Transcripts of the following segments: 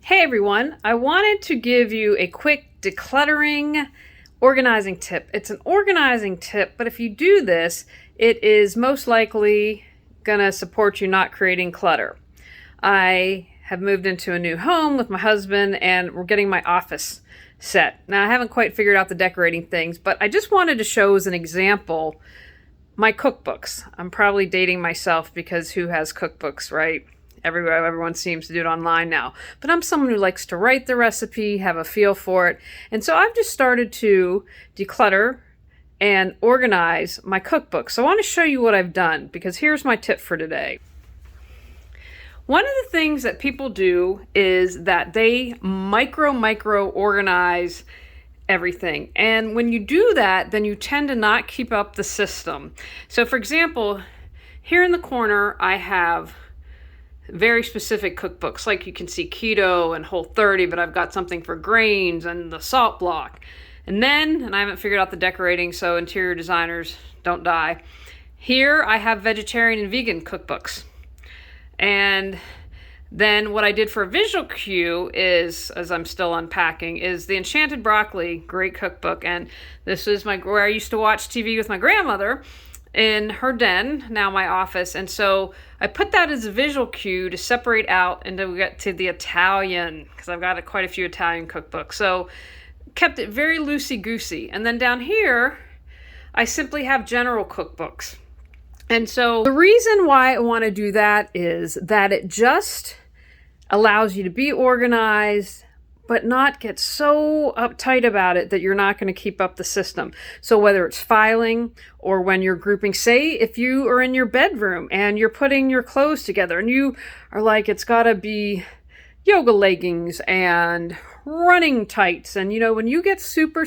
Hey everyone, I wanted to give you a quick decluttering organizing tip. It's an organizing tip, but if you do this, it is most likely going to support you not creating clutter. I have moved into a new home with my husband and we're getting my office set. Now I haven't quite figured out the decorating things, but I just wanted to show as an example my cookbooks. I'm probably dating myself because who has cookbooks, right? Everyone seems to do it online now. But I'm someone who likes to write the recipe, have a feel for it. And so I've just started to declutter and organize my cookbook. So I want to show you what I've done because here's my tip for today. One of the things that people do is that they micro organize everything. And when you do that, then you tend to not keep up the system. So for example, here in the corner, I have very specific cookbooks, like you can see keto and Whole30, but I've got something for grains and the salt block. And I haven't figured out the decorating, so interior designers don't die. Here I have vegetarian and vegan cookbooks. And then what I did for a visual cue is, as I'm still unpacking, is the Enchanted Broccoli, great cookbook. And this is where I used to watch TV with my grandmother in her den, now my office. And so I put that as a visual cue to separate out and to get to the Italian, because I've got quite a few Italian cookbooks. So kept it very loosey-goosey. And then down here, I simply have general cookbooks. And so the reason why I want to do that is that it just allows you to be organized, but not get so uptight about it that you're not going to keep up the system. So whether it's filing or when you're grouping, say if you are in your bedroom and you're putting your clothes together and you are like, it's got to be yoga leggings and running tights. And when you get super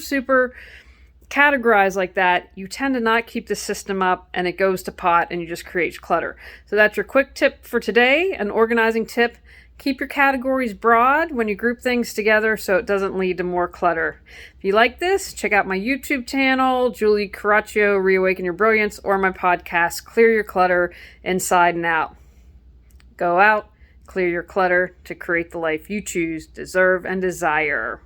categorized like that, you tend to not keep the system up and it goes to pot and you just create clutter. So that's your quick tip for today, an organizing tip. Keep your categories broad when you group things together so it doesn't lead to more clutter. If you like this, check out my YouTube channel, Julie Coraccio, Reawaken Your Brilliance, or my podcast, Clear Your Clutter Inside and Out. Go out, clear your clutter to create the life you choose, deserve, and desire.